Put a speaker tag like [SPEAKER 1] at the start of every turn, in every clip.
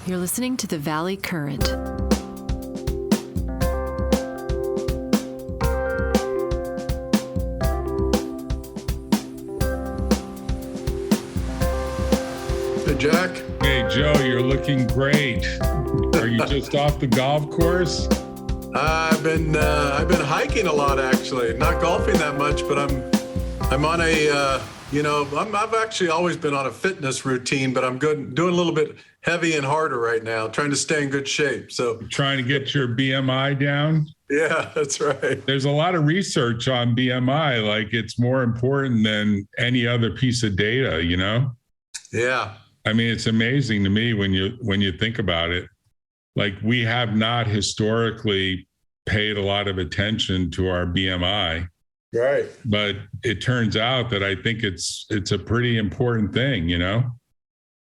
[SPEAKER 1] You're listening to the Valley Current.
[SPEAKER 2] Hey, Jack.
[SPEAKER 3] Hey, Joe, you're looking great. Are you just off the golf course?
[SPEAKER 2] I've been hiking a lot, actually. Not golfing that much, but I'm on a I've actually always been on a fitness routine, but I'm doing a little bit heavy and harder right now, trying to stay in good shape. So
[SPEAKER 3] Trying to get your BMI down?
[SPEAKER 2] yeah, that's right.
[SPEAKER 3] There's a lot of research on BMI, like it's more important than any other piece of data, you know?
[SPEAKER 2] Yeah.
[SPEAKER 3] I mean, it's amazing to me when you think about it. Like, we have not historically paid a lot of attention to our BMI.
[SPEAKER 2] Right.
[SPEAKER 3] But it turns out that I think it's a pretty important thing, you know?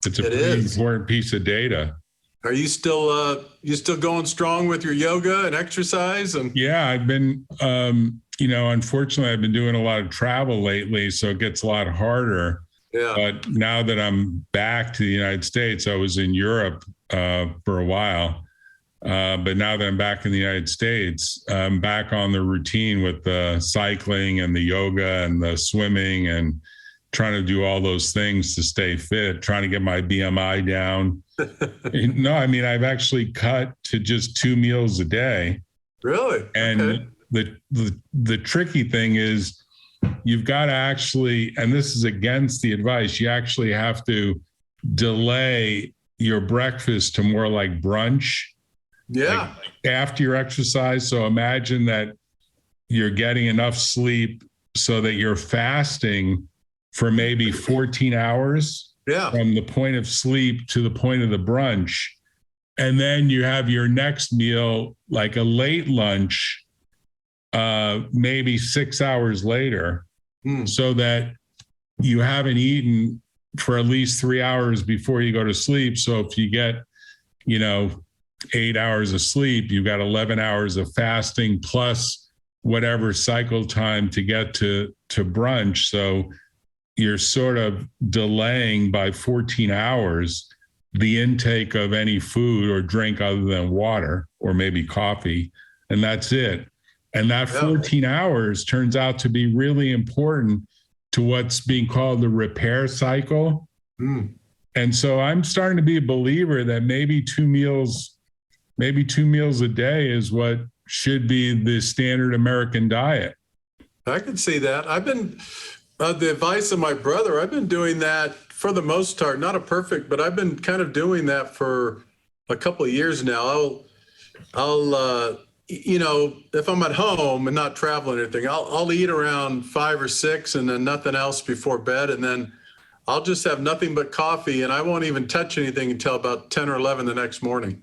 [SPEAKER 3] It's a pretty important piece of data.
[SPEAKER 2] Are you still going strong with your yoga and exercise? And
[SPEAKER 3] Yeah, I've been unfortunately I've been doing a lot of travel lately, so it gets a lot harder.
[SPEAKER 2] yeah.
[SPEAKER 3] But now that I'm back to the United States, I was in Europe for a while. But now that I'm back in the United States, I'm back on the routine with the cycling and the yoga and the swimming and trying to do all those things to stay fit, trying to get my BMI down. No, I mean, I've actually cut to just 2 meals a day.
[SPEAKER 2] Really?
[SPEAKER 3] And
[SPEAKER 2] okay.
[SPEAKER 3] the tricky thing is you've got to actually, and this is against the advice, you actually have to delay your breakfast to more like brunch.
[SPEAKER 2] Yeah.
[SPEAKER 3] Like after your exercise. So imagine that you're getting enough sleep so that you're fasting for maybe 14 hours
[SPEAKER 2] Yeah.
[SPEAKER 3] from the point of sleep to the point of the brunch. And then you have your next meal, like a late lunch, maybe 6 hours later, so that you haven't eaten for at least 3 hours before you go to sleep. So if you get, 8 hours of sleep, you've got 11 hours of fasting plus whatever cycle time to get to brunch. So you're sort of delaying by 14 hours the intake of any food or drink other than water or maybe coffee. And that's it. And that 14 hours turns out to be really important to what's being called the repair cycle. And so I'm starting to be a believer that maybe two meals a day is what should be the standard American diet.
[SPEAKER 2] I can see that. I've been, the advice of my brother, I've been doing that for the most part, not a perfect, but I've been kind of doing that for a couple of years now. I'll if I'm at home and not traveling or anything, I'll eat around 5 or 6 and then nothing else before bed. And then I'll just have nothing but coffee and I won't even touch anything until about 10 or 11 the next morning.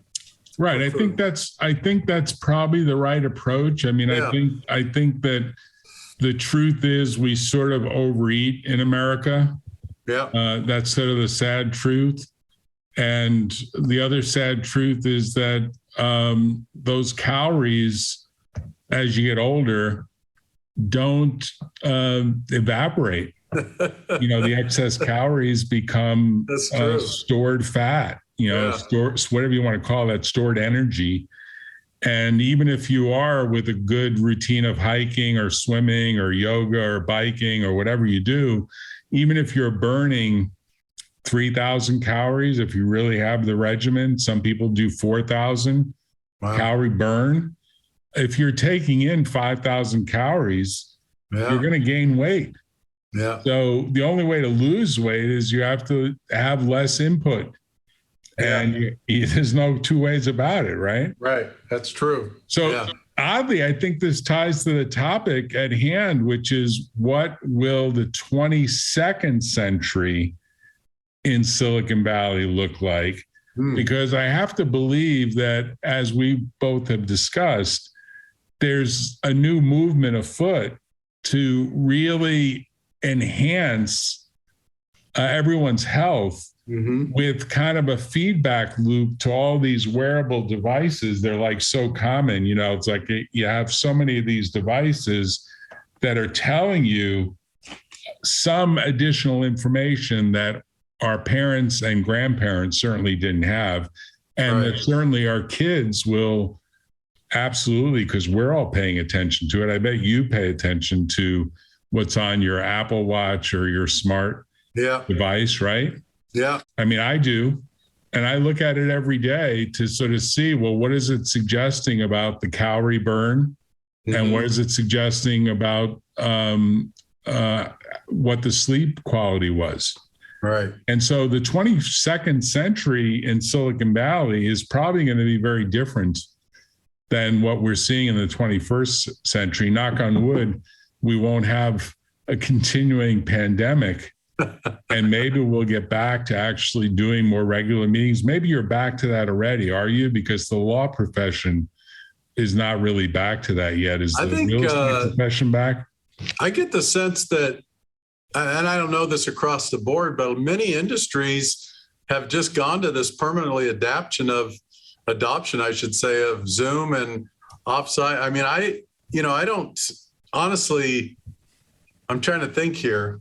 [SPEAKER 3] Right. I think that's probably the right approach. I mean, I think that the truth is we sort of overeat in America.
[SPEAKER 2] Yeah.
[SPEAKER 3] That's sort of the sad truth. And the other sad truth is that those calories, as you get older, don't evaporate. The excess calories become stored fat. Whatever you want to call that, stored energy. And even if you are with a good routine of hiking or swimming or yoga or biking or whatever you do, even if you're burning 3,000 calories, if you really have the regimen, some people do 4,000 calorie burn. If you're taking in 5,000 calories, you're going to gain weight.
[SPEAKER 2] Yeah.
[SPEAKER 3] So the only way to lose weight is you have to have less input. And there's no two ways about it, right?
[SPEAKER 2] Right. That's true.
[SPEAKER 3] So oddly, I think this ties to the topic at hand, which is what will the 22nd century in Silicon Valley look like? Because I have to believe that, as we both have discussed, there's a new movement afoot to really enhance everyone's health with kind of a feedback loop to all these wearable devices. They're like so common, it's like you have so many of these devices that are telling you some additional information that our parents and grandparents certainly didn't have. And
[SPEAKER 2] Right.
[SPEAKER 3] that certainly our kids will absolutely, because we're all paying attention to it. I bet you pay attention to what's on your Apple Watch or your smart
[SPEAKER 2] Yeah.
[SPEAKER 3] device, right?
[SPEAKER 2] Yeah.
[SPEAKER 3] I mean, I do. And I look at it every day to sort of see, well, what is it suggesting about the calorie burn? And what is it suggesting about what the sleep quality was?
[SPEAKER 2] Right.
[SPEAKER 3] And so the 22nd century in Silicon Valley is probably going to be very different than what we're seeing in the 21st century. Knock on wood, we won't have a continuing pandemic. And maybe we'll get back to actually doing more regular meetings. Maybe you're back to that already, are you? Because the law profession is not really back to that yet. Is the real estate profession back?
[SPEAKER 2] I get the sense that, and I don't know this across the board, but many industries have just gone to this permanently adoption, I should say, of Zoom and offsite. I mean, I don't honestly, I'm trying to think here.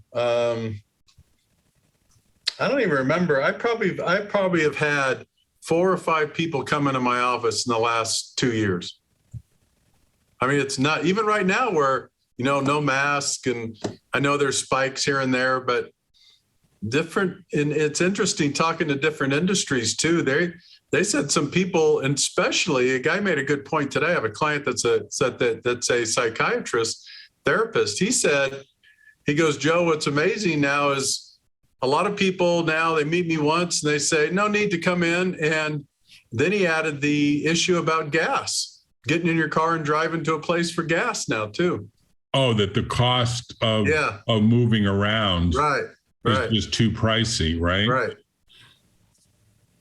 [SPEAKER 2] I don't even remember. I probably have had 4 or 5 people come into my office in the last 2 years. I mean, it's not even right now where, no mask, and I know there's spikes here and there, but different. And it's interesting talking to different industries too. They said some people, and especially a guy made a good point today. I have a client that's a psychiatrist, therapist. He goes, Joe, what's amazing now is a lot of people now, they meet me once and they say, no need to come in. And then he added the issue about gas, getting in your car and driving to a place for gas now too.
[SPEAKER 3] Oh, that the cost of moving around is just too pricey, right?
[SPEAKER 2] Right.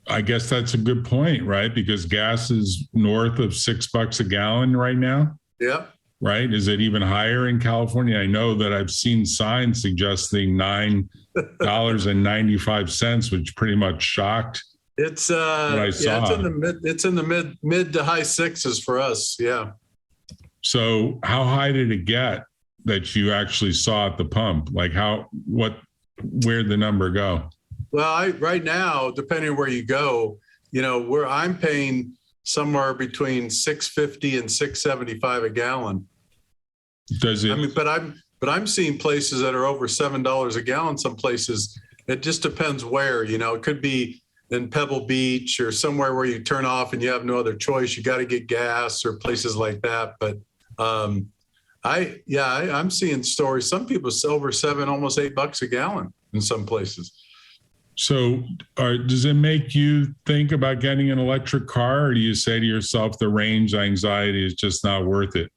[SPEAKER 3] I guess that's a good point, right? Because gas is north of $6 a gallon right now.
[SPEAKER 2] Yeah.
[SPEAKER 3] Right? Is it even higher in California? I know that I've seen signs suggesting $9.95, which pretty much shocked.
[SPEAKER 2] It's it's in the mid to high sixes for us. Yeah.
[SPEAKER 3] So how high did it get that you actually saw at the pump? Like where'd the number go?
[SPEAKER 2] Well, right now, depending on where you go, where I'm paying somewhere between $6.50 and $6.75 a gallon.
[SPEAKER 3] Does it?
[SPEAKER 2] I mean, but I'm seeing places that are over $7 a gallon. Some places, it just depends where. It could be in Pebble Beach or somewhere where you turn off and you have no other choice. You got to get gas, or places like that. But I'm seeing stories. Some people sell over $7, almost $8 a gallon in some places.
[SPEAKER 3] So does it make you think about getting an electric car, or do you say to yourself the range anxiety is just not worth it?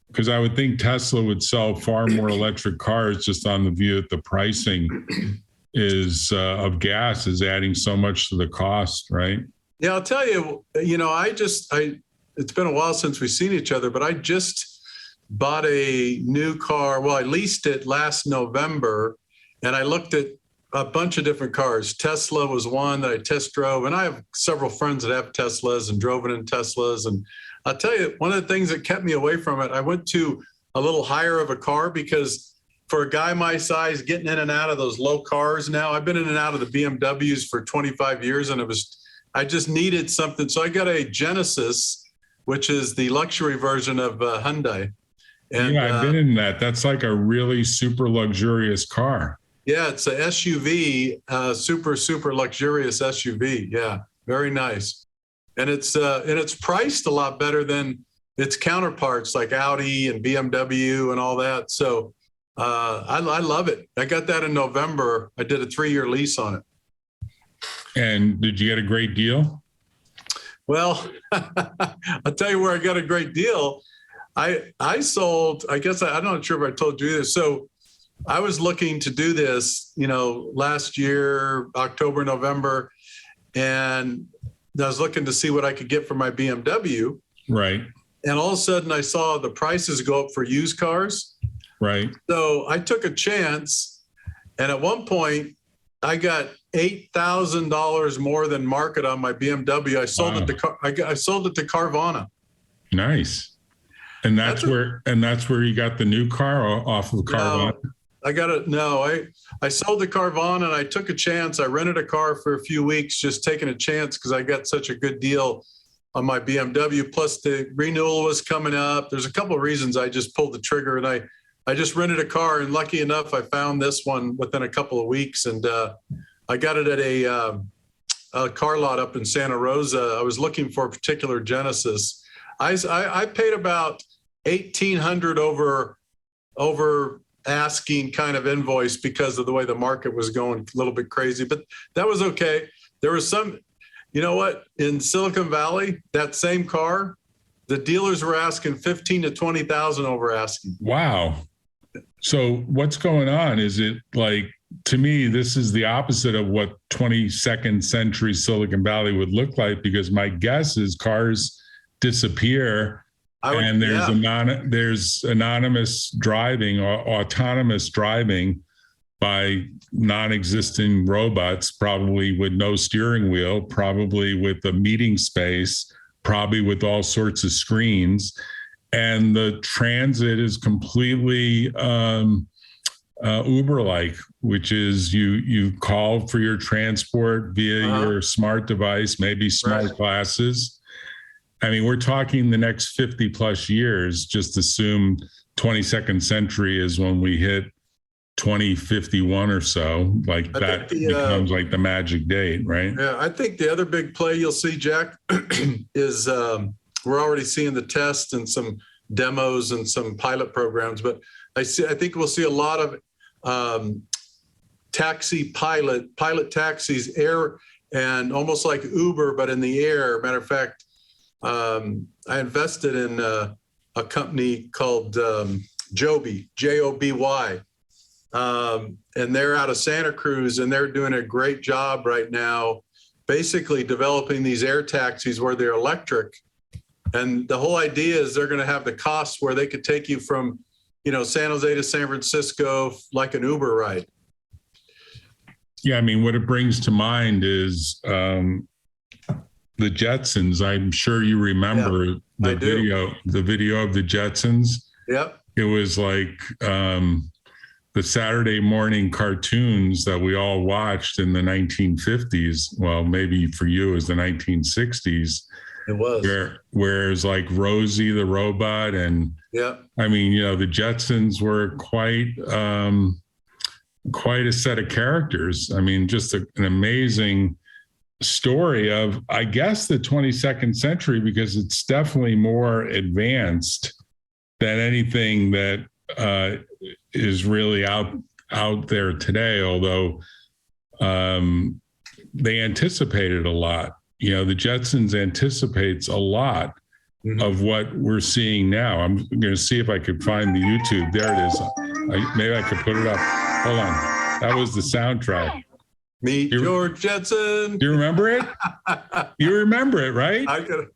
[SPEAKER 3] Because I would think Tesla would sell far more electric cars just on the view that the pricing of gas is adding so much to the cost, right?
[SPEAKER 2] Yeah, I'll tell you, it's been a while since we've seen each other, but I just bought a new car. Well, I leased it last November, and I looked at a bunch of different cars. Tesla was one that I test drove, and I have several friends that have Teslas and drove it in Teslas. And I'll tell you, one of the things that kept me away from it, I went to a little higher of a car, because for a guy my size, getting in and out of those low cars now, I've been in and out of the BMWs for 25 years, and I just needed something. So I got a Genesis, which is the luxury version of Hyundai. And,
[SPEAKER 3] I've been in that. That's like a really super luxurious car.
[SPEAKER 2] Yeah, it's a SUV, super luxurious SUV. Yeah, very nice, and it's priced a lot better than its counterparts like Audi and BMW and all that. So I love it. I got that in November. I did a 3-year lease on it. And
[SPEAKER 3] did you get a great deal?
[SPEAKER 2] Well, I'll tell you where I got a great deal. I sold. I guess I'm not sure if I told you this. So I was looking to do this, last year, October, November, and I was looking to see what I could get for my BMW.
[SPEAKER 3] Right.
[SPEAKER 2] And all of a sudden I saw the prices go up for used cars.
[SPEAKER 3] Right.
[SPEAKER 2] So I took a chance, and at one point I got $8,000 more than market on my BMW. I sold it to Carvana.
[SPEAKER 3] Nice. And that's where you got the new car off of Carvana.
[SPEAKER 2] No, I sold the Carvana and I took a chance. I rented a car for a few weeks, just taking a chance because I got such a good deal on my BMW. Plus the renewal was coming up. There's a couple of reasons I just pulled the trigger, and I just rented a car, and lucky enough, I found this one within a couple of weeks, and I got it at a car lot up in Santa Rosa. I was looking for a particular Genesis. I paid about $1,800 over asking kind of invoice because of the way the market was going a little bit crazy, but that was okay. There was some, you know what, in Silicon Valley, that same car, the dealers were asking 15 to 20,000 over asking.
[SPEAKER 3] Wow. So what's going on? Is it like, to me, this is the opposite of what 22nd century Silicon Valley would look like, because my guess is cars disappear and there's anonymous driving or autonomous driving by non-existing robots, probably with no steering wheel, probably with a meeting space, probably with all sorts of screens. And the transit is completely Uber-like, which is you call for your transport via your smart device, maybe smart glasses. I mean, we're talking the next 50 plus years. Just assume 22nd century is when we hit 2051 or so. Like that becomes like the magic date, right?
[SPEAKER 2] Yeah, I think the other big play you'll see, Jack, is we're already seeing the test and some demos and some pilot programs, but I think we'll see a lot of taxi pilot taxis, air, and almost like Uber, but in the air. Matter of fact, I invested in a company called Joby, Joby, and they're out of Santa Cruz, and they're doing a great job right now, basically developing these air taxis where they're electric. And the whole idea is they're going to have the costs where they could take you from, San Jose to San Francisco like an Uber ride.
[SPEAKER 3] Yeah, I mean, what it brings to mind is the Jetsons. I'm sure you remember the video of the Jetsons.
[SPEAKER 2] Yep.
[SPEAKER 3] It was like the Saturday morning cartoons that we all watched in the 1950s. Well, maybe for you it was the 1960s.
[SPEAKER 2] It was.
[SPEAKER 3] Whereas like Rosie the robot, and I mean, the Jetsons were quite a set of characters. I mean, just an amazing story of, I guess, the 22nd century, because it's definitely more advanced than anything that is really out there today, although they anticipated a lot. The Jetsons anticipates a lot of what we're seeing now. I'm going to see if I could find the YouTube. There it is. Maybe I could put it up. Hold on. That was the soundtrack.
[SPEAKER 2] Meet George Jetson.
[SPEAKER 3] Do you remember it? You remember it, right?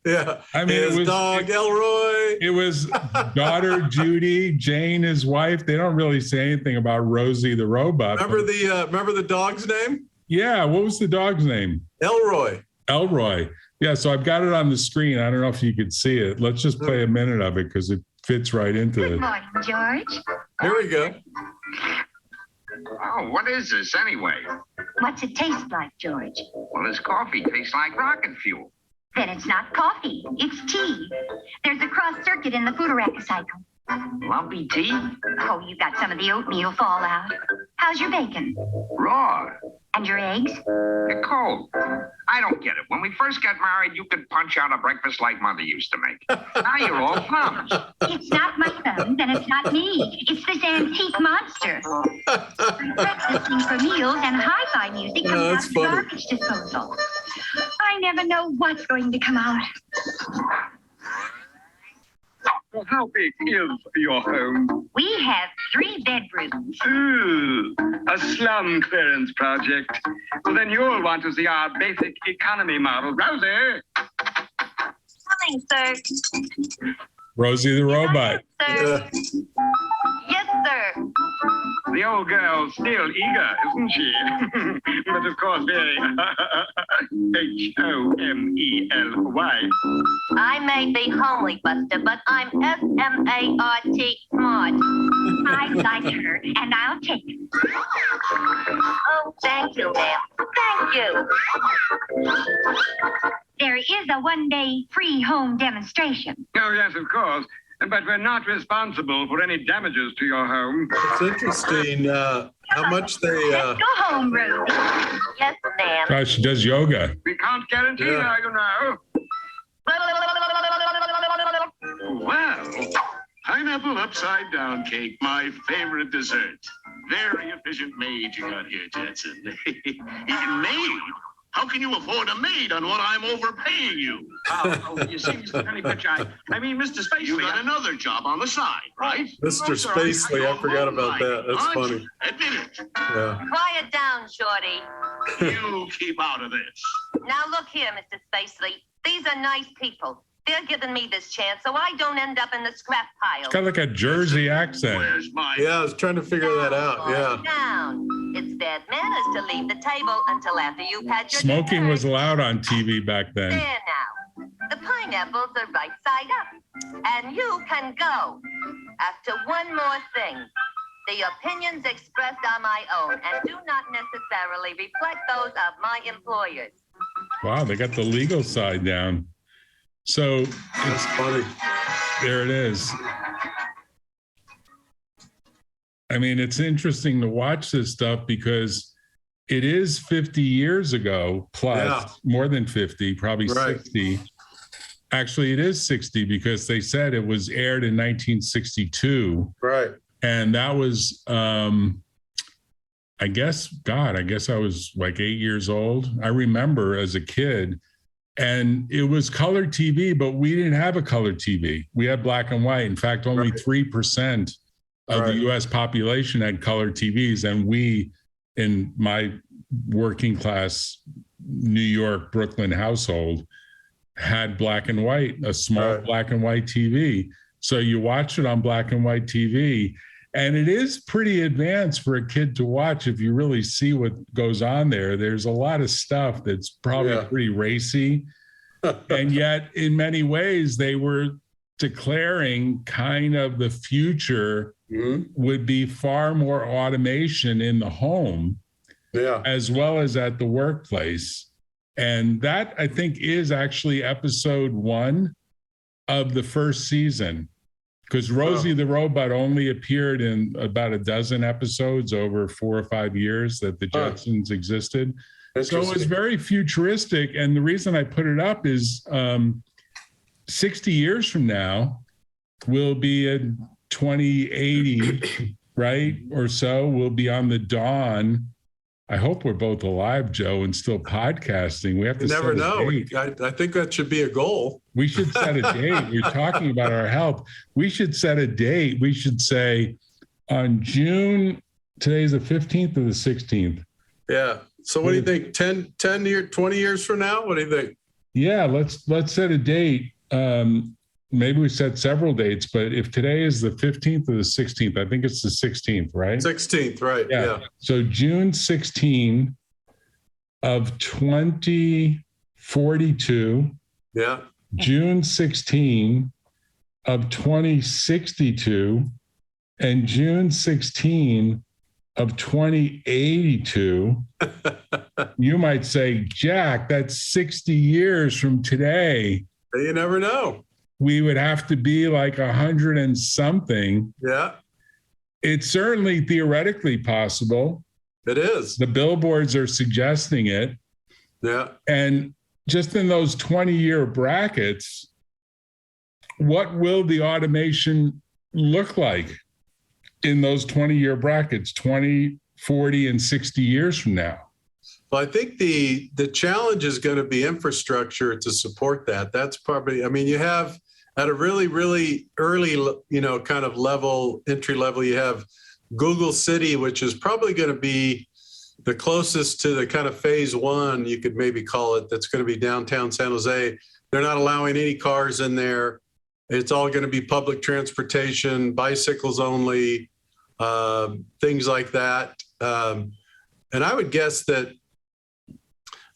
[SPEAKER 2] Yeah.
[SPEAKER 3] I mean,
[SPEAKER 2] his dog Elroy.
[SPEAKER 3] It was daughter Judy, Jane, his wife. They don't really say anything about Rosie the robot.
[SPEAKER 2] Remember the dog's name?
[SPEAKER 3] Yeah. What was the dog's name? Elroy. Yeah. So I've got it on the screen. I don't know if you could see it. Let's just play a minute of it because it fits right into it.
[SPEAKER 4] Good morning, George.
[SPEAKER 2] Here we go.
[SPEAKER 5] Oh, what is this anyway?
[SPEAKER 4] What's it taste like, George?
[SPEAKER 5] Well, this coffee tastes like rocket fuel.
[SPEAKER 4] Then it's not coffee, it's tea. There's a cross circuit in the Futuraka cycle.
[SPEAKER 5] Lumpy tea?
[SPEAKER 4] Oh, you got some of the oatmeal fallout. How's your bacon?
[SPEAKER 5] Raw.
[SPEAKER 4] And your eggs?
[SPEAKER 5] They're cold. I don't get it. When we first got married, you could punch out a breakfast like Mother used to make. Now you're all thumbs.
[SPEAKER 4] It's not my thumbs, and it's not me. It's this antique monster. Breakfasting for meals and hi-fi music comes out of the garbage disposal. I never know what's going to come out.
[SPEAKER 5] How big is your home?
[SPEAKER 4] We have 3 bedrooms.
[SPEAKER 6] Ooh, a slum clearance project. Well, then you'll want to see our basic economy model. Rosie!
[SPEAKER 4] Morning, sir.
[SPEAKER 3] Rosie the robot.
[SPEAKER 4] Sir. Yes, sir.
[SPEAKER 6] The old girl's still eager, isn't she? But of course, very Homely.
[SPEAKER 7] I may be homely, Buster, but I'm S-M-A-R-T smart.
[SPEAKER 4] I like her, and I'll take it.
[SPEAKER 7] Oh, thank you, ma'am. Thank you.
[SPEAKER 4] There is a one-day free home demonstration.
[SPEAKER 6] Oh, yes, of course. But we're not responsible for any damages to your home.
[SPEAKER 2] It's interesting how much they.
[SPEAKER 4] Let's go home, Rosie.
[SPEAKER 7] Yes, ma'am.
[SPEAKER 3] Gosh, she does yoga.
[SPEAKER 6] We can't guarantee that, you know.
[SPEAKER 8] Well, pineapple upside down cake, my favorite dessert. Very efficient maid you got here, Jetson. Maid? How can you afford a maid on what I'm overpaying you?
[SPEAKER 6] You see, Mr. Pennypitch, I mean, Mr. Spacely.
[SPEAKER 8] You got another job on the side, right?
[SPEAKER 2] Mr. Spacely, I forgot about that. That's funny.
[SPEAKER 8] Admit it.
[SPEAKER 2] Yeah.
[SPEAKER 7] Quiet down, Shorty.
[SPEAKER 8] You keep out of this.
[SPEAKER 7] Now look here, Mr. Spacely. These are nice people. They're giving me this chance so I don't end up in the scrap pile.
[SPEAKER 3] It's got like a Jersey accent.
[SPEAKER 8] Where's my...
[SPEAKER 2] Yeah, I was trying to figure that out. Yeah.
[SPEAKER 7] Down. It's bad manners to leave the table until after you've had your
[SPEAKER 3] Smoking
[SPEAKER 7] dessert.
[SPEAKER 3] was allowed on TV back then.
[SPEAKER 7] There now. The pineapples are right side up. And you can go. After one more thing. The opinions expressed are my own and do not necessarily reflect those of my employers.
[SPEAKER 3] Wow, they got the legal side down. So
[SPEAKER 2] That's funny.
[SPEAKER 3] there it is. I mean, it's interesting to watch this stuff because it is 50 years ago plus, more than 50, probably
[SPEAKER 2] Right.
[SPEAKER 3] 60. Actually, it is 60 because they said it was aired in 1962.
[SPEAKER 2] Right.
[SPEAKER 3] And that was, I guess I was like 8 years old. I remember as a kid. And it was color TV, but we didn't have a color TV. We had black and white. In fact, only 3% of the US population had color TVs. And we, in my working class New York, Brooklyn household, had black and white, a small black and white TV. So you watch it on black and white TV. And it is pretty advanced for a kid to watch if you really see what goes on there. There's a lot of stuff that's probably pretty racy. And yet, in many ways, they were declaring kind of the future would be far more automation in the home, as well as at the workplace. And that, I think, is actually episode 1 of the first season. Because Rosie the Robot only appeared in about a dozen episodes over 4 or 5 years that the Jetsons existed. So it was very futuristic. And the reason I put it up is 60 years from now, we'll be in 2080, right? Or so. We'll be on the dawn. I hope we're both alive, Joe, and still podcasting. We have to
[SPEAKER 2] never know. I think that should be a goal.
[SPEAKER 3] We should set a date. We're talking about our health. We should set a date. We should say on June, today's the 15th or the 16th.
[SPEAKER 2] Yeah. So what do you think? 20 years from now? What do you think?
[SPEAKER 3] Yeah, let's set a date. Maybe we set several dates, but if today is the 15th or the 16th, I think it's the 16th, right?
[SPEAKER 2] 16th, right. Yeah.
[SPEAKER 3] So June 16 of 2042.
[SPEAKER 2] Yeah.
[SPEAKER 3] June 16 of 2062 and June 16 of 2082. You might say, Jack, that's 60 years from today.
[SPEAKER 2] You never know.
[SPEAKER 3] We would have to be like 100 and something.
[SPEAKER 2] Yeah.
[SPEAKER 3] It's certainly theoretically possible.
[SPEAKER 2] It is.
[SPEAKER 3] The billboards are suggesting it.
[SPEAKER 2] Yeah.
[SPEAKER 3] And just in those 20-year brackets, what will the automation look like in those 20-year brackets, 20, 40, and 60 years from now?
[SPEAKER 2] Well, I think the challenge is going to be infrastructure to support that. That's probably, I mean, you have at a really, really early, kind of level, entry level, you have Google City, which is probably going to be the closest to the kind of phase 1, you could maybe call it, that's going to be downtown San Jose. They're not allowing any cars in there. It's all going to be public transportation, bicycles only, things like that. And I would guess that,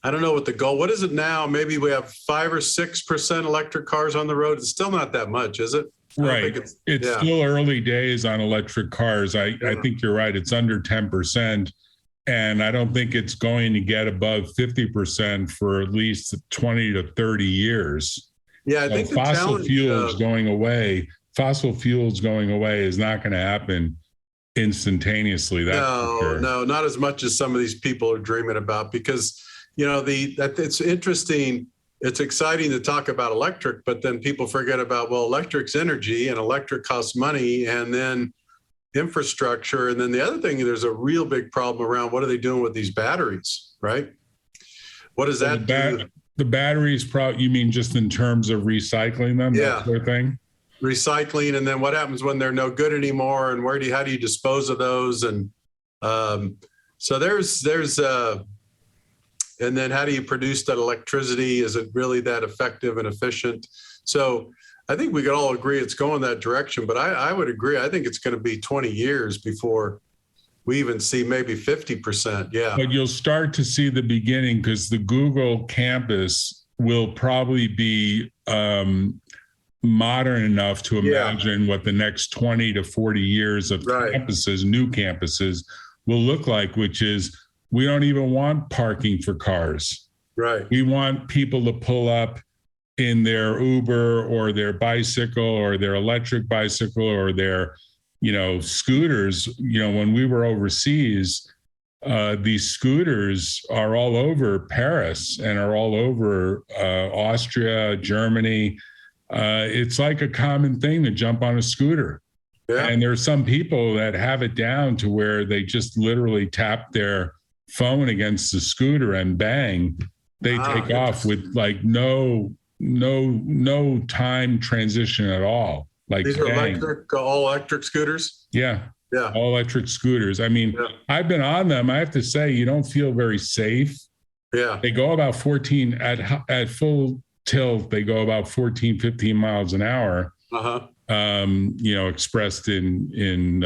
[SPEAKER 2] I don't know what the goal, what is it now? Maybe we have 5 or 6% electric cars on the road. It's still not that much, is it?
[SPEAKER 3] Right. It's still early days on electric cars. I think you're right. It's under 10%. And I don't think it's going to get above 50% for at least 20 to 30 years.
[SPEAKER 2] Yeah, I think
[SPEAKER 3] fossil fuels going away is not going to happen instantaneously. That's for sure.
[SPEAKER 2] No, not as much as some of these people are dreaming about, because, you know, it's interesting. It's exciting to talk about electric, but then people forget about, well, electric's energy and electric costs money, and then infrastructure. And then the other thing, there's a real big problem around what are they doing with these batteries, right? What does that do?
[SPEAKER 3] The batteries, you mean just in terms of recycling them?
[SPEAKER 2] Yeah.
[SPEAKER 3] That sort of thing?
[SPEAKER 2] Recycling, and then what happens when they're no good anymore, and how do you dispose of those? And so there's and then how do you produce that electricity? Is it really that effective and efficient? So I think we could all agree it's going that direction, but I would agree. I think it's going to be 20 years before we even see maybe 50%. Yeah.
[SPEAKER 3] But you'll start to see the beginning, because the Google campus will probably be modern enough to imagine what the next 20 to 40 years of campuses, new campuses, will look like, which is, we don't even want parking for cars.
[SPEAKER 2] Right.
[SPEAKER 3] We want people to pull up in their Uber or their bicycle or their electric bicycle or their, scooters. When we were overseas, these scooters are all over Paris and are all over Austria, Germany. It's like a common thing to jump on a scooter. Yeah. And there are some people that have it down to where they just literally tap their phone against the scooter and bang, they take off with like no time transition at all. Like
[SPEAKER 2] these are all electric scooters?
[SPEAKER 3] Yeah. All electric scooters. I mean, I've been on them. I have to say, you don't feel very safe.
[SPEAKER 2] Yeah.
[SPEAKER 3] They go about 14 at full tilt. They go about 14, 15 miles an hour. Expressed in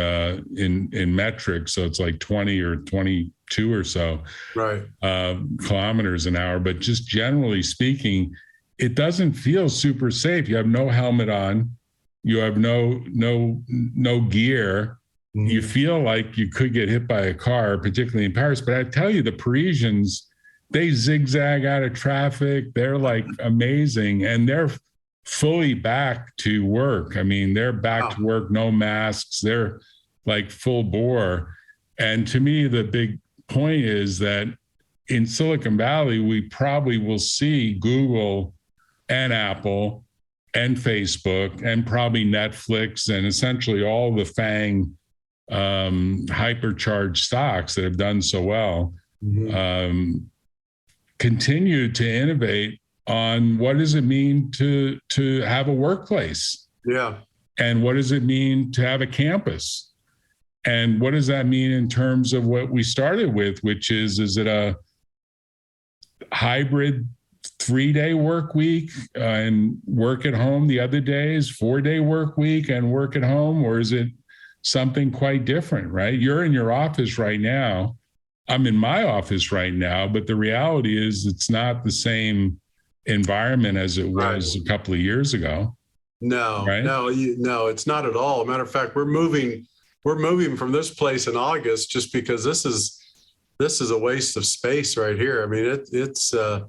[SPEAKER 3] metric. So it's like 20 or 22 or so kilometers an hour. But just generally speaking, it doesn't feel super safe. You have no helmet on. You have no gear. Mm-hmm. You feel like you could get hit by a car, particularly in Paris. But I tell you, the Parisians, they zigzag out of traffic. They're like amazing. And they're fully back to work. I mean, they're back to work, no masks. They're like full bore. And to me, the big point is that in Silicon Valley, we probably will see Google and Apple and Facebook and probably Netflix and essentially all the FANG hypercharged stocks that have done so well continue to innovate on what does it mean to have a workplace?
[SPEAKER 2] Yeah. And
[SPEAKER 3] what does it mean to have a campus? And what does that mean in terms of what we started with, which is it a hybrid 3-day work week and work at home the other days, 4-day work week and work at home? Or is it something quite different, right? You're in your office right now. I'm in my office right now, but the reality is it's not the same environment as it was a couple of years ago.
[SPEAKER 2] No, it's not at all. Matter of fact, we're moving from this place in August just because this is a waste of space right here. I mean, it's God,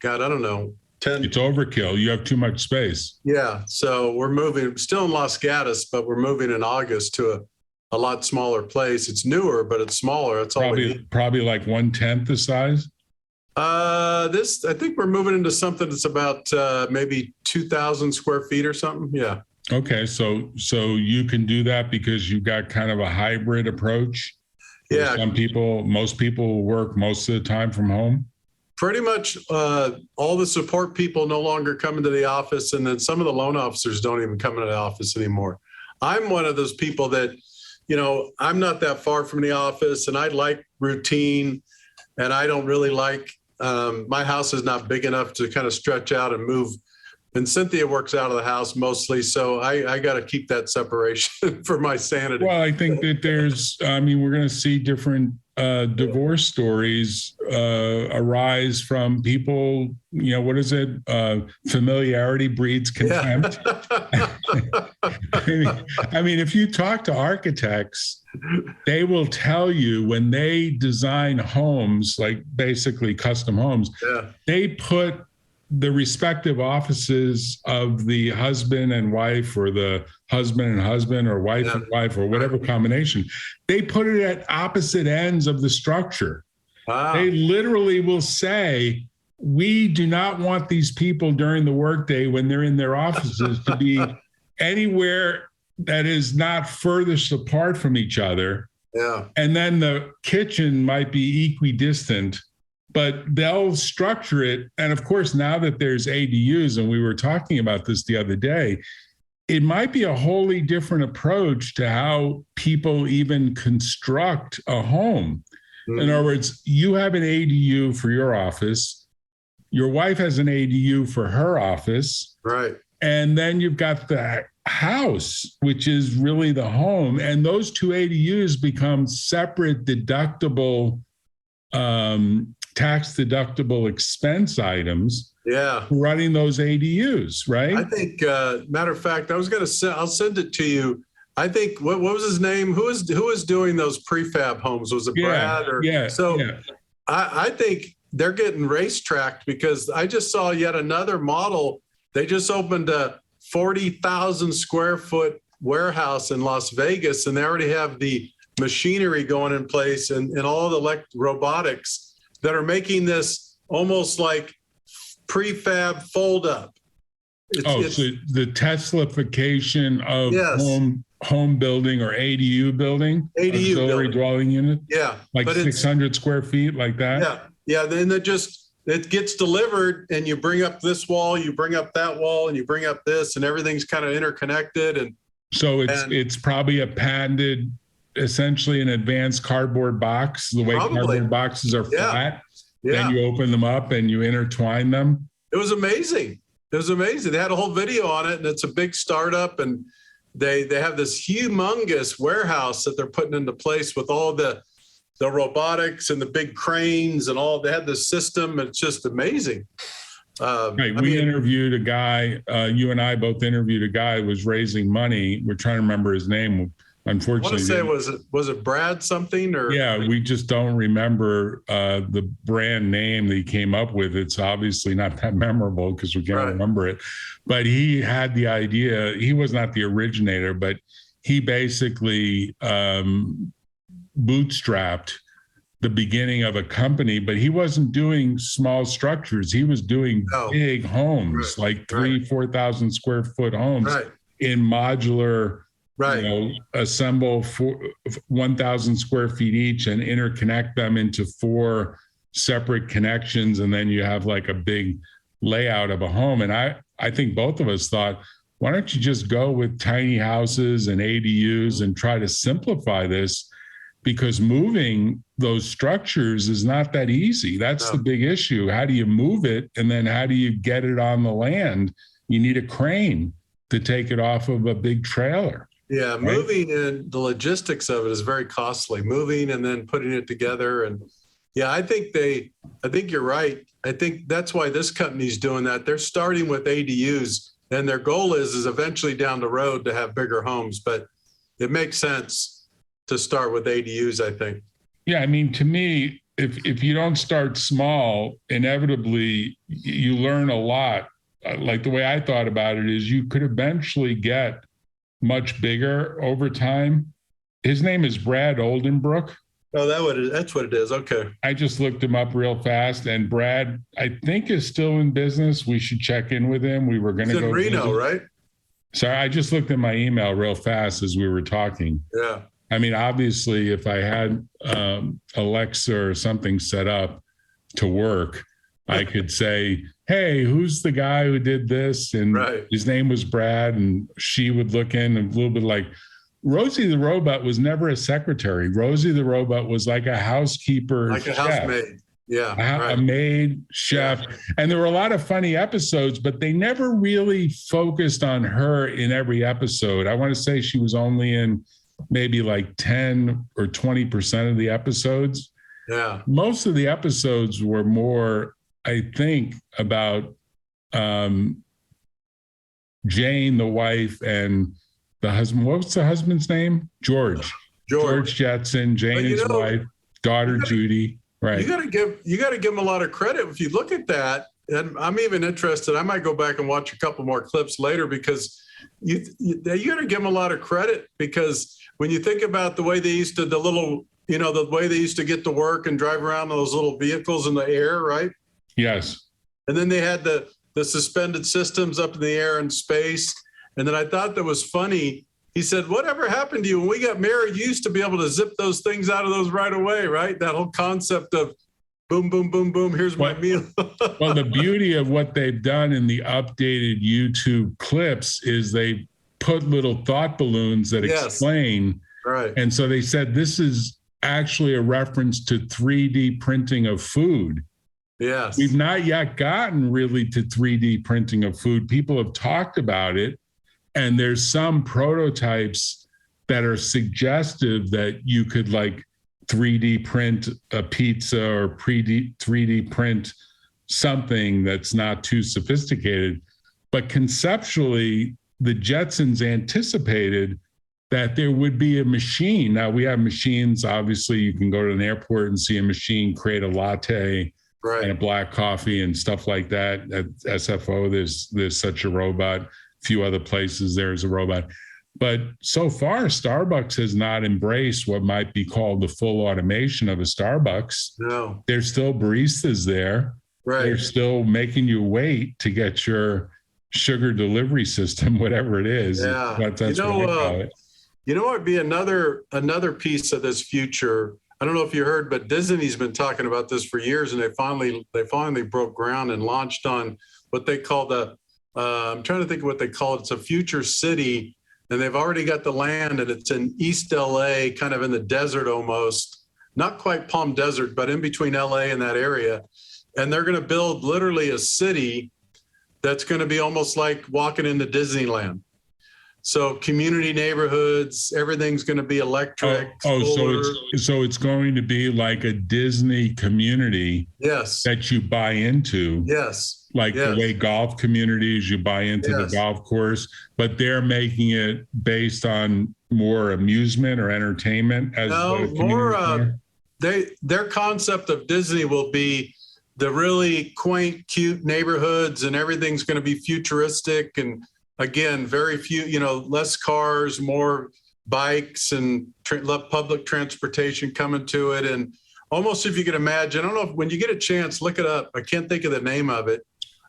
[SPEAKER 2] I don't know.
[SPEAKER 3] It's overkill. You have too much space.
[SPEAKER 2] Yeah. So we're moving still in Los Gatos, but we're moving in August to a lot smaller place. It's newer, but it's smaller. It's
[SPEAKER 3] probably like 1/10 the size.
[SPEAKER 2] I think we're moving into something that's about maybe 2,000 square feet or something. Yeah.
[SPEAKER 3] Okay. So you can do that because you've got kind of a hybrid approach.
[SPEAKER 2] Yeah.
[SPEAKER 3] Most people work most of the time from home.
[SPEAKER 2] Pretty much all the support people no longer come into the office. And then some of the loan officers don't even come into the office anymore. I'm one of those people that, I'm not that far from the office and I like routine and I don't really like, my house is not big enough to kind of stretch out and move. And Cynthia works out of the house mostly. So I got to keep that separation for my sanity.
[SPEAKER 3] Well, I think that we're going to see different divorce stories arise from people, what is it? Familiarity breeds contempt.
[SPEAKER 2] Yeah.
[SPEAKER 3] I mean, if you talk to architects, they will tell you when they design homes, like basically custom homes, they put the respective offices of the husband and wife, or the husband and husband, or wife and wife, or whatever combination. They put it at opposite ends of the structure. Wow. They literally will say, we do not want these people during the workday when they're in their offices to be anywhere that is not furthest apart from each other. Yeah. And then the kitchen might be equidistant, but they'll structure it. And of course, now that there's ADUs, and we were talking about this the other day, it might be a wholly different approach to how people even construct a home. Mm-hmm. In other words, you have an ADU for your office, your wife has an ADU for her office. Right. And then you've got the house, which is really the home. And those two ADUs become separate deductible, tax deductible expense items. Yeah. Running those ADUs, right? I think, matter of fact, I was going to I'll send it to you. I think, what was his name? Who was doing those prefab homes? Was it Brad? I think they're getting racetracked, because I just saw yet another model. They just opened a 40,000 square foot warehouse in Las Vegas, and they already have the machinery going in place and all the robotics that are making this almost like prefab fold up. So the Teslaification of home building, or ADU building, auxiliary dwelling unit. Yeah, like 600 square feet, like that. Yeah, yeah. Then it gets delivered, and you bring up this wall, you bring up that wall, and you bring up this, and everything's kind of interconnected. And so it's probably a patented, essentially an advanced cardboard box. The way cardboard boxes are flat. Yeah. Then you open them up and you intertwine them. It was amazing. It was amazing. They had a whole video on it, and it's a big startup, and they have this humongous warehouse that they're putting into place with all the robotics and the big cranes and all. They had this system. It's just amazing. We interviewed a guy, you and I both interviewed a guy who was raising money. We're trying to remember his name. Unfortunately, I want to say, was it Brad something? Or we just don't remember the brand name that he came up with. It's obviously not that memorable because we can't remember it. But he had the idea. He was not the originator, but he basically bootstrapped the beginning of a company. But he wasn't doing small structures. He was doing big homes, like 4,000 square foot homes in modular. Assemble 1,000 square feet each and interconnect them into 4 separate connections. And then you have like a big layout of a home. And I think both of us thought, why don't you just go with tiny houses and ADUs and try to simplify this? Because moving those structures is not that easy. That's the big issue. How do you move it? And then how do you get it on the land? You need a crane to take it off of a big trailer. Yeah, moving and the logistics of it is very costly. Moving and then putting it together, and I think you're right. I think that's why this company's doing that. They're starting with ADUs, and their goal is eventually down the road to have bigger homes. But it makes sense to start with ADUs, I think. Yeah, I mean, to me, if you don't start small, inevitably you learn a lot. Like the way I thought about it is, you could eventually get much bigger over time. His name is Brad Oldenbrook. Oh, that's what it is. Okay. I just looked him up real fast, and Brad, I think, is still in business. We should check in with him. We were going to go in Reno, right? Sorry, I just looked at my email real fast as we were talking. Yeah. I mean, obviously, if I had Alexa or something set up to work, I could say, hey, who's the guy who did this? And his name was Brad. And she would look in a little bit like, Rosie the robot was never a secretary. Rosie the robot was like a housekeeper. Like chef. A housemaid. Yeah. A maid, chef. Yeah. And there were a lot of funny episodes, but they never really focused on her in every episode. I want to say she was only in maybe like 10 or 20% of the episodes.
[SPEAKER 2] Yeah.
[SPEAKER 3] Most of the episodes were more, I think, about Jane, the wife, and the husband. What's the husband's name? George Jetson, Jane, his wife, daughter Judy. Right.
[SPEAKER 2] You got to give him a lot of credit. If you look at that, and I'm even interested, I might go back and watch a couple more clips later, because you got to give him a lot of credit, because when you think about the way they used to, the way they used to get to work and drive around in those little vehicles in the air, right?
[SPEAKER 3] Yes.
[SPEAKER 2] And then they had the suspended systems up in the air in space. And then I thought that was funny. He said, whatever happened to you when we got married? You used to be able to zip those things out of those right away, right? That whole concept of boom, boom, boom, boom, here's my meal.
[SPEAKER 3] Well, the beauty of what they've done in the updated YouTube clips is they put little thought balloons that explain.
[SPEAKER 2] Right.
[SPEAKER 3] And so they said this is actually a reference to 3D printing of food.
[SPEAKER 2] Yes.
[SPEAKER 3] We've not yet gotten really to 3D printing of food. People have talked about it, and there's some prototypes that are suggestive that you could like 3D print a pizza or 3D print something that's not too sophisticated. But conceptually, the Jetsons anticipated that there would be a machine. Now, we have machines. Obviously, you can go to an airport and see a machine create a latte. Right. And a black coffee and stuff like that. At SFO, there's such a robot. A few other places there's a robot. But so far, Starbucks has not embraced what might be called the full automation of a Starbucks.
[SPEAKER 2] No.
[SPEAKER 3] There's still baristas there.
[SPEAKER 2] Right.
[SPEAKER 3] They're still making you wait to get your sugar delivery system, whatever it is.
[SPEAKER 2] Yeah.
[SPEAKER 3] That's what I call it.
[SPEAKER 2] You know what would be another piece of this future? I don't know if you heard, but Disney's been talking about this for years, and they finally broke ground and launched on what they call I'm trying to think of what they call it. It's a future city, and they've already got the land, and it's in East LA, kind of in the desert almost, not quite Palm Desert, but in between LA and that area. And they're going to build literally a city that's going to be almost like walking into Disneyland. So community neighborhoods, everything's going to be electric.
[SPEAKER 3] So it's going to be like a Disney community.
[SPEAKER 2] Yes.
[SPEAKER 3] That you buy into.
[SPEAKER 2] Yes.
[SPEAKER 3] Like the way golf communities, you buy into the golf course, but they're making it based on more amusement or entertainment.
[SPEAKER 2] Their concept of Disney will be the really quaint, cute neighborhoods, and everything's going to be futuristic, and again, very few, less cars, more bikes and public transportation coming to it. And almost, if you could imagine, I don't know if when you get a chance, look it up. I can't think of the name of it.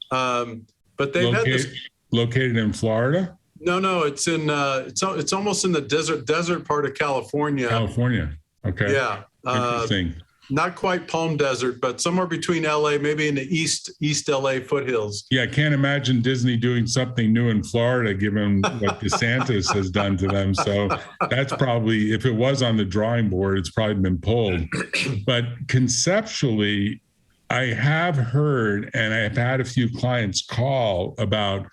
[SPEAKER 2] But they've had this.
[SPEAKER 3] Located in Florida?
[SPEAKER 2] No, it's in, it's almost in the desert part of California.
[SPEAKER 3] California. Okay.
[SPEAKER 2] Yeah.
[SPEAKER 3] Interesting.
[SPEAKER 2] Not quite Palm Desert, but somewhere between LA, maybe in the East LA foothills.
[SPEAKER 3] Yeah, I can't imagine Disney doing something new in Florida, given what DeSantis has done to them. So that's probably, if it was on the drawing board, it's probably been pulled. But conceptually, I have heard, and I've had a few clients call about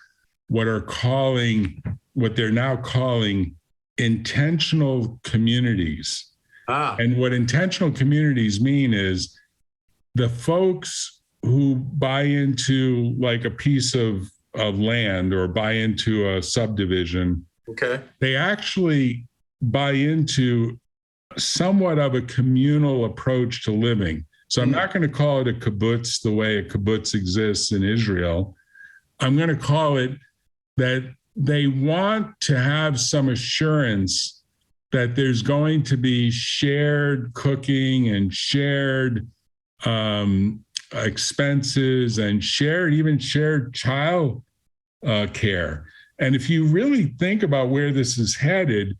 [SPEAKER 3] what they're now calling intentional communities. And what intentional communities mean is the folks who buy into like a piece of land or buy into a subdivision, they actually buy into somewhat of a communal approach to living. So I'm not going to call it a kibbutz the way a kibbutz exists in Israel. I'm going to call it that they want to have some assurance that there's going to be shared cooking and shared expenses and shared child care. And if you really think about where this is headed,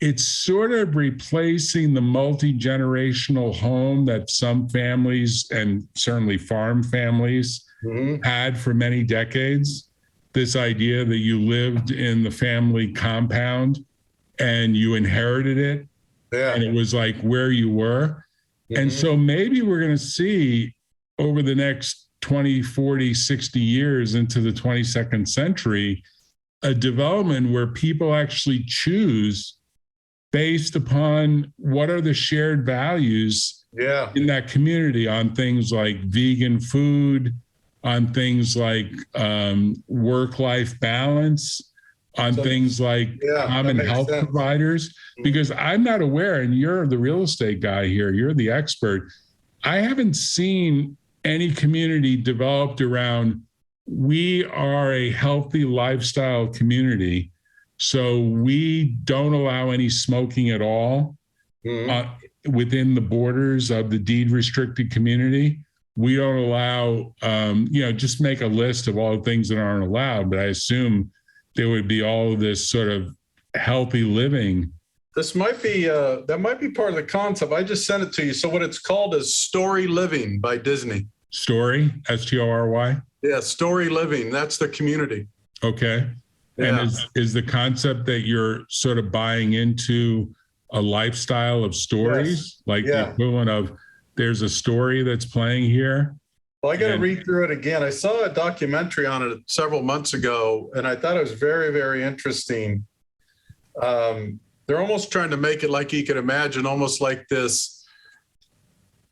[SPEAKER 3] it's sort of replacing the multi-generational home that some families, and certainly farm families, had for many decades. This idea that you lived in the family compound and you inherited it, and it was like where you were. And so maybe we're going to see over the next 20, 40, 60 years into the 22nd century, a development where people actually choose based upon what are the shared values in that community on things like vegan food, on things like work-life balance, on things like common health providers. Because I'm not aware, and you're the real estate guy here, you're the expert. I haven't seen any community developed around, we are a healthy lifestyle community, so we don't allow any smoking at all within the borders of the deed restricted community. We don't allow, just make a list of all the things that aren't allowed, but I assume there would be all of this sort of healthy living.
[SPEAKER 2] This might be, that might be part of the concept. I just sent it to you. So what it's called is Story Living by Disney.
[SPEAKER 3] Story, S-T-O-R-Y?
[SPEAKER 2] Yeah, Story Living. That's the community.
[SPEAKER 3] Okay. Yeah. And is the concept that you're sort of buying into a lifestyle of stories, like the equivalent of there's a story that's playing here?
[SPEAKER 2] Well, I got to read through it again. I saw a documentary on it several months ago, and I thought it was very, very interesting. They're almost trying to make it like you could imagine, almost like this.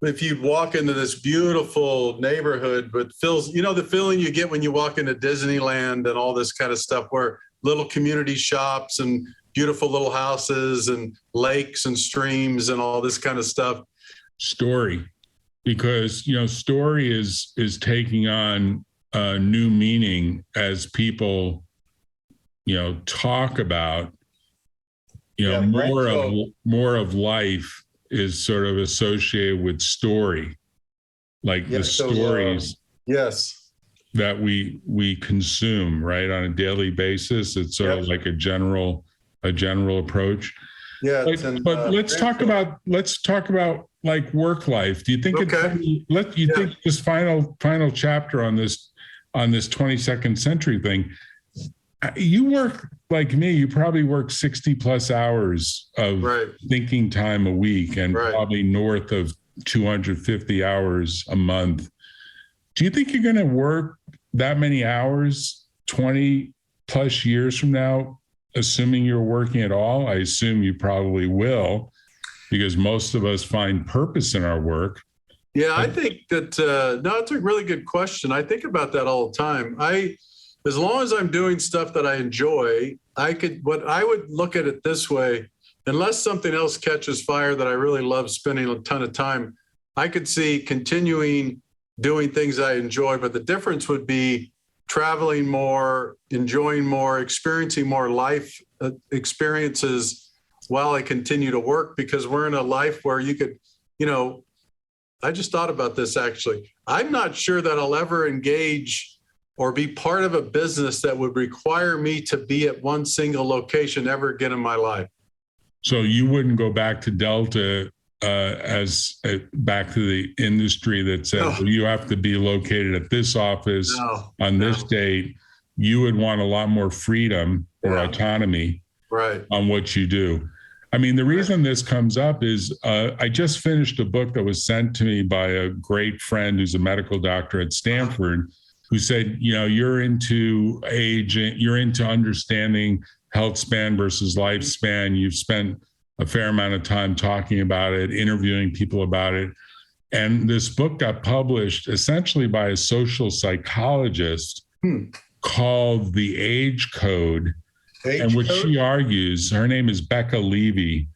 [SPEAKER 2] If you walk into this beautiful neighborhood, but feels, the feeling you get when you walk into Disneyland and all this kind of stuff, where little community shops and beautiful little houses and lakes and streams and all this kind of stuff.
[SPEAKER 3] Story, because, story is taking on a new meaning as people, talk about, more of life is sort of associated with story, like the stories that we consume, right, on a daily basis. It's sort of like a general approach. But let's talk about like work life. Do you think think this final chapter on this 22nd century thing, you work like me, you probably work 60 plus hours of thinking time a week, and probably north of 250 hours a month. Do you think you're going to work that many hours 20 plus years from now, assuming you're working at all? I assume you probably will, because most of us find purpose in our work.
[SPEAKER 2] Yeah, I think that, it's a really good question. I think about that all the time. As long as I'm doing stuff that I enjoy, I would look at it this way: unless something else catches fire that I really love spending a ton of time, I could see continuing doing things I enjoy. But the difference would be traveling more, enjoying more, experiencing more life experiences while I continue to work, because we're in a life where you could, I just thought about this actually. I'm not sure that I'll ever engage or be part of a business that would require me to be at one single location ever again in my life.
[SPEAKER 3] So you wouldn't go back to Delta back to the industry that said you have to be located at this office on this date. You would want a lot more freedom or autonomy on what you do. I mean, the reason this comes up is I just finished a book that was sent to me by a great friend who's a medical doctor at Stanford, who said, you're into aging, you're into understanding health span versus lifespan. You've spent a fair amount of time talking about it, interviewing people about it. And this book got published essentially by a social psychologist called The Age Code. She argues, her name is Becca Levy.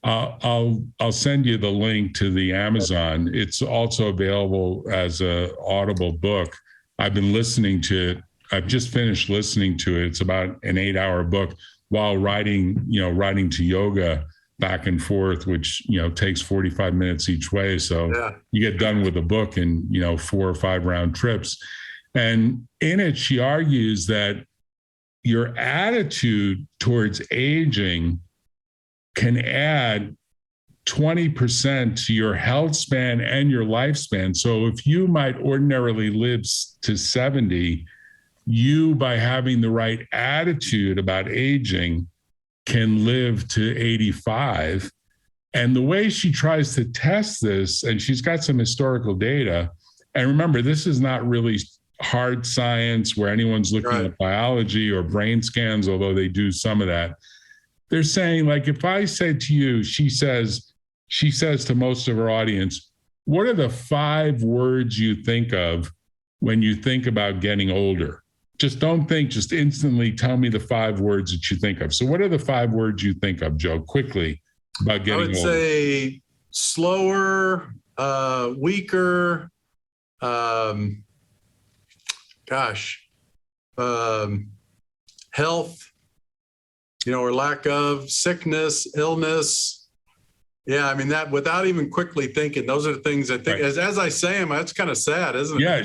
[SPEAKER 3] I'll send you the link to the Amazon. It's also available as an Audible book. I've been listening to it. I've just finished listening to it. It's about an 8-hour book while riding to yoga back and forth, which, takes 45 minutes each way. So you get done with a book in, 4 or 5 round trips. And in it, she argues that your attitude towards aging can add 20% to your health span and your lifespan. So if you might ordinarily live to 70, you, by having the right attitude about aging, can live to 85. And the way she tries to test this, and she's got some historical data, and remember, this is not really hard science where anyone's looking at biology or brain scans, although they do some of that. they're saying, like, if I said to you, she says to most of her audience, what are the 5 words you think of when you think about getting older? Just don't think, just instantly tell me the 5 words that you think of. So what are the 5 words you think of, Joe, quickly about getting older?
[SPEAKER 2] I would say slower, weaker, health, or lack of, sickness, illness. Yeah, I mean, that without even quickly thinking, those are the things I think. Right. As I say them, that's kind of sad, isn't it?
[SPEAKER 3] Yeah,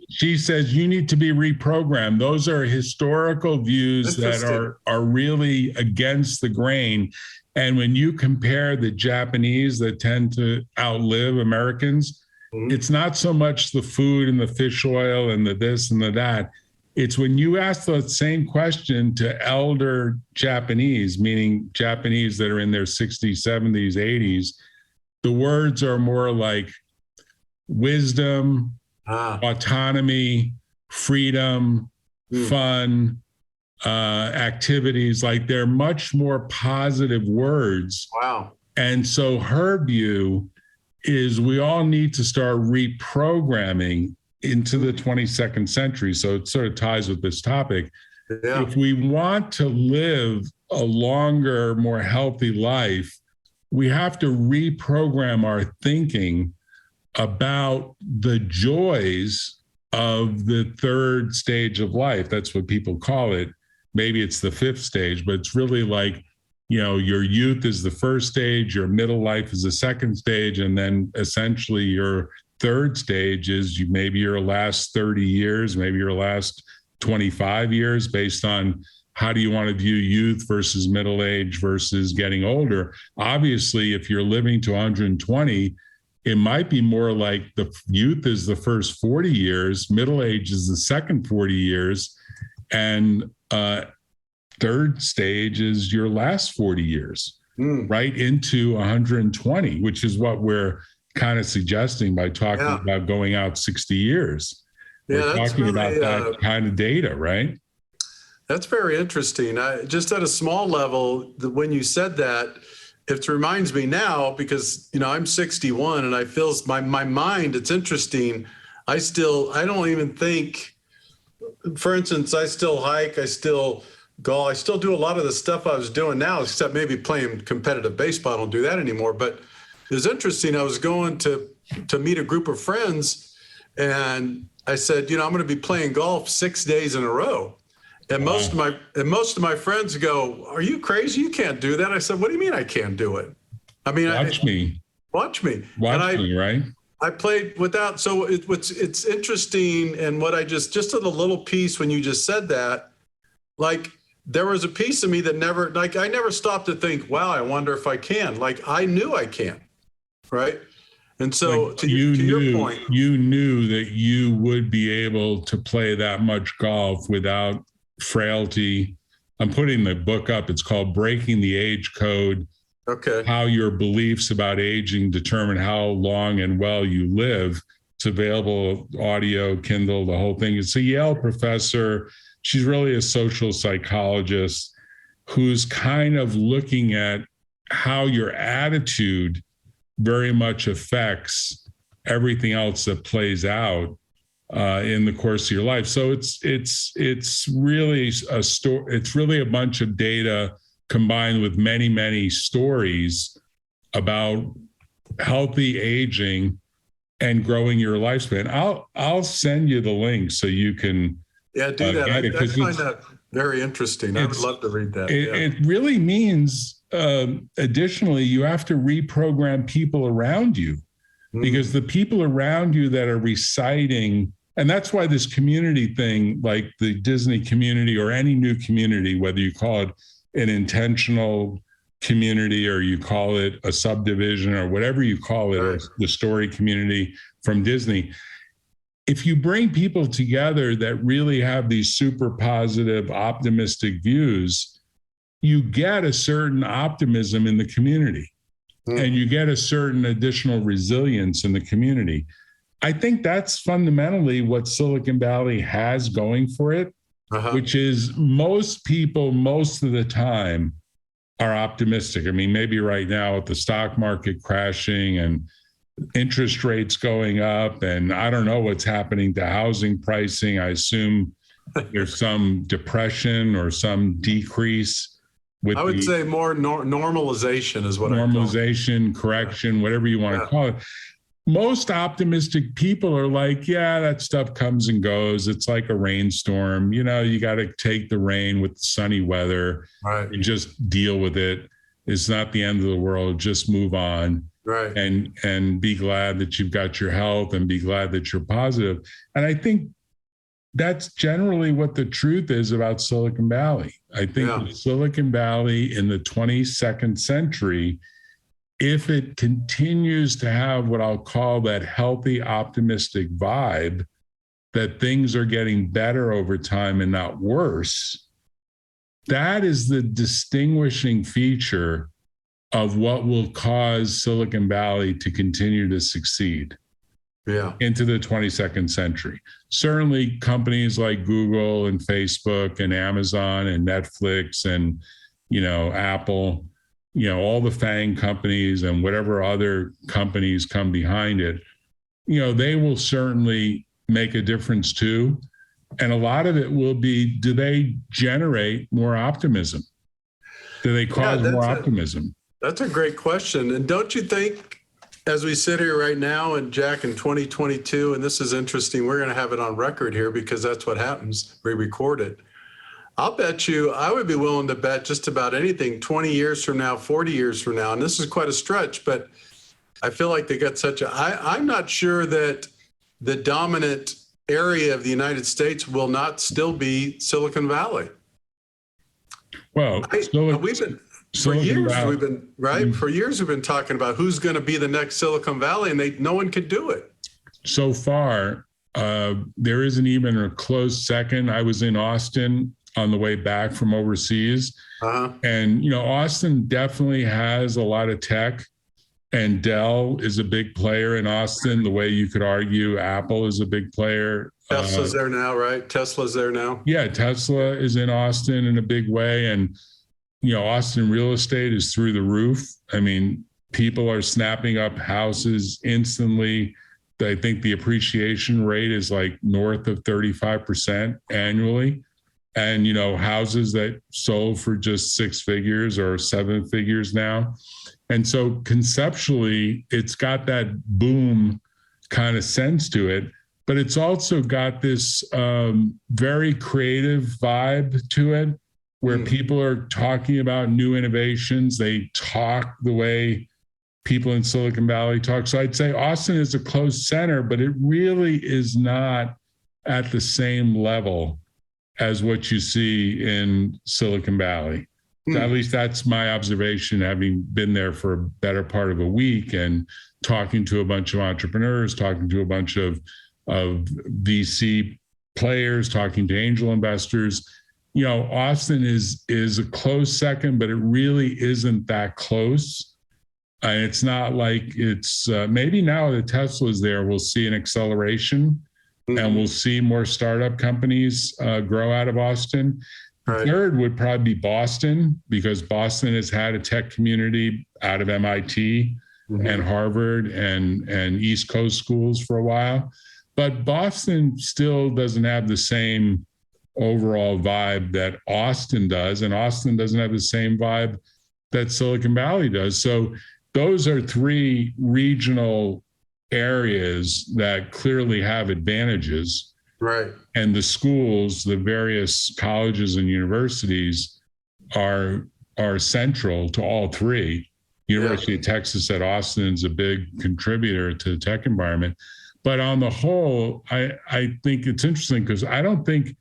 [SPEAKER 3] she says you need to be reprogrammed. Those are historical views that are really against the grain. And when you compare the Japanese that tend to outlive Americans, it's not so much the food and the fish oil and the this and the that. It's when you ask the same question to elder Japanese, meaning Japanese that are in their 60s, 70s, 80s, the words are more like wisdom, autonomy, freedom, fun, activities. Like, they're much more positive words.
[SPEAKER 2] Wow.
[SPEAKER 3] And so her view is we all need to start reprogramming into the 22nd century. So it sort of ties with this topic. Yeah. If we want to live a longer, more healthy life, we have to reprogram our thinking about the joys of the 3rd stage of life. That's what people call it. Maybe it's the 5th stage, but it's really like, your youth is the 1st stage, your middle life is the 2nd stage, and then essentially your 3rd stage is maybe your last 30 years, maybe your last 25 years, based on how do you want to view youth versus middle age versus getting older. Obviously, if you're living to 120, it might be more like the youth is the first 40 years, middle age is the second 40 years, and 3rd stage is your last 40 years, right into 120, which is what we're kind of suggesting by talking about going out 60 years. We're talking really, about that kind of data, right?
[SPEAKER 2] That's very interesting. Just at a small level, when you said that, it reminds me now, because, I'm 61 and I feel my mind, it's interesting. I don't even think, for instance, I still hike, I still golf, I still do a lot of the stuff I was doing now, except maybe playing competitive baseball. I don't do that anymore. But it was interesting. I was going to meet a group of friends, and I said, I'm going to be playing golf 6 days in a row. And most of my friends go, "Are you crazy? You can't do that." I said, "What do you mean I can't do it? I mean,
[SPEAKER 3] watch me,
[SPEAKER 2] right?" I played without. So it's interesting, and what I just a little piece when you just said that, like, there was a piece of me that I never stopped to think, wow, I wonder if I can. Like, I knew I can, right? And so to your point,
[SPEAKER 3] you knew that you would be able to play that much golf without frailty. I'm putting the book up. It's called Breaking the Age Code.
[SPEAKER 2] Okay.
[SPEAKER 3] How your beliefs about aging determine how long and well you live. It's available, audio, Kindle, the whole thing. It's a Yale professor. She's really a social psychologist who's kind of looking at how your attitude very much affects everything else that plays out in the course of your life. So it's really a story. It's really a bunch of data combined with many, many stories about healthy aging and growing your lifespan. I'll send you the link so you can
[SPEAKER 2] do that. I find that very interesting. I would love to read that.
[SPEAKER 3] It really means additionally, you have to reprogram people around you, because the people around you that are reciting, and that's why this community thing, like the Disney community or any new community, whether you call it an intentional community or you call it a subdivision or whatever you call it, or the story community from Disney, if you bring people together that really have these super positive, optimistic views, you get a certain optimism in the community and you get a certain additional resilience in the community. I think that's fundamentally what Silicon Valley has going for it, which is most people, most of the time, are optimistic. I mean, maybe right now with the stock market crashing and interest rates going up, and I don't know what's happening to housing pricing. I assume there's some depression or some decrease.
[SPEAKER 2] I would say more normalization is what
[SPEAKER 3] normalization, correction, whatever you want to call it. Most optimistic people are like, yeah, that stuff comes and goes. It's like a rainstorm. You know, you got to take the rain with the sunny weather and just deal with it. It's not the end of the world. Just move on.
[SPEAKER 2] Right.
[SPEAKER 3] And be glad that you've got your health and be glad that you're positive. And I think that's generally what the truth is about Silicon Valley. I think Silicon Valley in the 22nd century, if it continues to have what I'll call that healthy, optimistic vibe, that things are getting better over time and not worse, that is the distinguishing feature of what will cause Silicon Valley to continue to succeed into the 22nd century. Certainly companies like Google and Facebook and Amazon and Netflix and, you know, Apple, you know, all the FANG companies and whatever other companies come behind it, you know, they will certainly make a difference too. And a lot of it will be, do they generate more optimism? Do they cause more optimism?
[SPEAKER 2] That's a great question. And don't you think, as we sit here right now, and Jack, in 2022, and this is interesting, we're going to have it on record here because that's what happens. We record it. I'll bet you, I would be willing to bet just about anything 20 years from now, 40 years from now. And this is quite a stretch, but I feel like they got such a, I'm not sure that the dominant area of the United States will not still be Silicon Valley.
[SPEAKER 3] Well,
[SPEAKER 2] for years we've been talking about who's going to be the next Silicon Valley, and no one could do it.
[SPEAKER 3] So far, there isn't even a close second. I was in Austin on the way back from overseas, and you know, Austin definitely has a lot of tech, and Dell is a big player in Austin. The way you could argue Apple is a big player.
[SPEAKER 2] Tesla's there now, right? Tesla's there now.
[SPEAKER 3] Yeah, Tesla is in Austin in a big way, and you know, Austin real estate is through the roof. I mean, people are snapping up houses instantly. I think the appreciation rate is like north of 35% annually. And, you know, houses that sold for just 6 figures or 7 figures now. And so conceptually, it's got that boom kind of sense to it, but it's also got this very creative vibe to it, where people are talking about new innovations. They talk the way people in Silicon Valley talk. So I'd say Austin is a close center, but it really is not at the same level as what you see in Silicon Valley. At least that's my observation, having been there for a better part of a week and talking to a bunch of entrepreneurs, talking to a bunch of VC players, talking to angel investors. You know, Austin is a close second, but it really isn't that close. And it's not like it's maybe now that Tesla's there, we'll see an acceleration and we'll see more startup companies grow out of Austin. Right. Third would probably be Boston, because Boston has had a tech community out of MIT and Harvard and East Coast schools for a while. But Boston still doesn't have the same overall vibe that Austin does, and Austin doesn't have the same vibe that Silicon Valley does. So those are 3 regional areas that clearly have advantages. Right. And the schools, the various colleges and universities are central to all 3. University of Texas at Austin is a big contributor to the tech environment. But on the whole, I think it's interesting because I don't think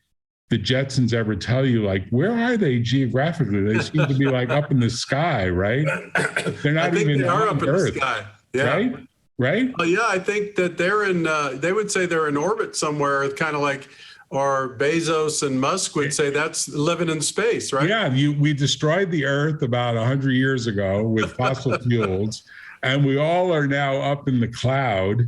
[SPEAKER 3] the Jetsons ever tell you, like, where are they geographically? They seem to be like up in the sky, right? They're not even
[SPEAKER 2] they are up in
[SPEAKER 3] Earth,
[SPEAKER 2] the sky. Yeah.
[SPEAKER 3] Right?
[SPEAKER 2] Well, yeah, I think that they're in, they would say they're in orbit somewhere, kind of like, or Bezos and Musk would say that's living in space, right?
[SPEAKER 3] Yeah, we destroyed the Earth about 100 years ago with fossil fuels. and we all are now up in the cloud,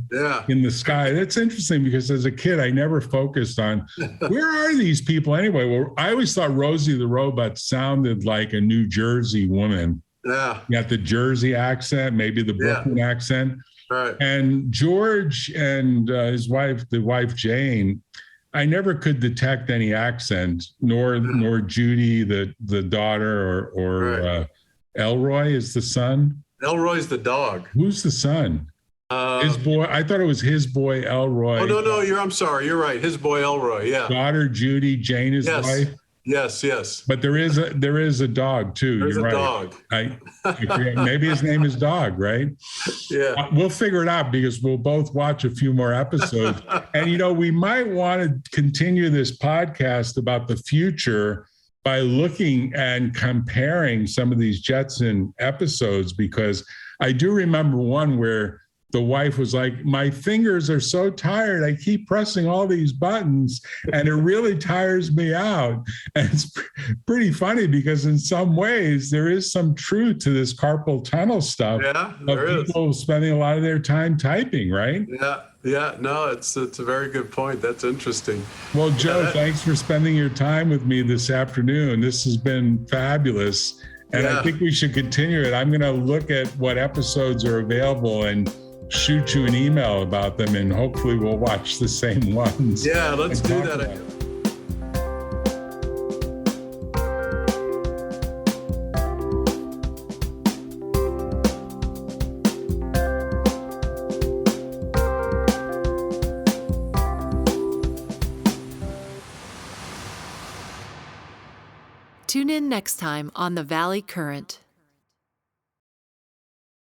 [SPEAKER 3] in the sky. That's interesting because as a kid, I never focused on where are these people anyway. Well, I always thought Rosie the Robot sounded like a New Jersey woman.
[SPEAKER 2] Yeah.
[SPEAKER 3] You got the Jersey accent, maybe the Brooklyn accent.
[SPEAKER 2] Right.
[SPEAKER 3] And George and his wife, the wife Jane, I never could detect any accent, nor Judy, the daughter, or Elroy is the son.
[SPEAKER 2] Elroy's the dog.
[SPEAKER 3] Who's the son? His boy. I thought it was his boy Elroy.
[SPEAKER 2] Oh no, I'm sorry. You're right. His boy Elroy. Yeah.
[SPEAKER 3] Daughter Judy, Jane is wife.
[SPEAKER 2] Yes.
[SPEAKER 3] But there is a dog too.
[SPEAKER 2] There's
[SPEAKER 3] You're
[SPEAKER 2] a
[SPEAKER 3] right.
[SPEAKER 2] dog.
[SPEAKER 3] I forget. Maybe his name is Dog, right?
[SPEAKER 2] Yeah.
[SPEAKER 3] We'll figure it out because we'll both watch a few more episodes. And we might want to continue this podcast about the future by looking and comparing some of these Jetson episodes, because I do remember one where the wife was like, my fingers are so tired. I keep pressing all these buttons and it really tires me out. And it's pretty funny because in some ways there is some truth to this carpal tunnel stuff.
[SPEAKER 2] Yeah, there
[SPEAKER 3] of people spending a lot of their time typing, right?
[SPEAKER 2] Yeah. No, it's a very good point. That's interesting.
[SPEAKER 3] Well, Joe, thanks for spending your time with me this afternoon. This has been fabulous. And I think we should continue it. I'm going to look at what episodes are available and shoot you an email about them, and hopefully we'll watch the same ones.
[SPEAKER 2] Yeah, let's do that.
[SPEAKER 1] Tune in next time on The Valley Current.